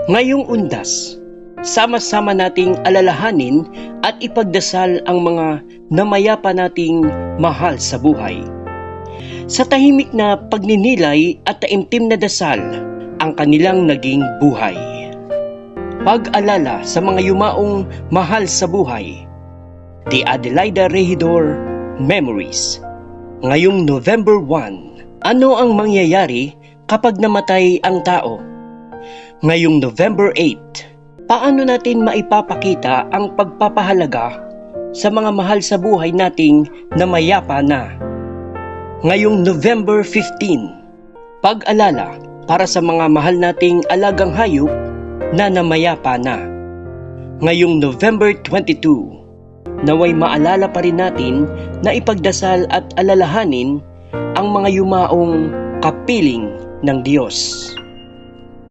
Ngayong undas, sama-sama nating alalahanin at ipagdasal ang mga namayapa nating mahal sa buhay. Sa tahimik na pagninilay at taimtim na dasal ang kanilang naging buhay. Pag-alala sa mga yumaong mahal sa buhay. The Adelaida Regidor Memories. Ngayong November 1, ano ang mangyayari kapag namatay ang tao? Ngayong November 8, paano natin maipapakita ang pagpapahalaga sa mga mahal sa buhay nating namayapa na? Ngayong November 15, pag-alala para sa mga mahal nating alagang hayop na namayapa na. Ngayong November 22, naway maalala pa rin natin na ipagdasal at alalahanin ang mga yumaong kapiling ng Diyos.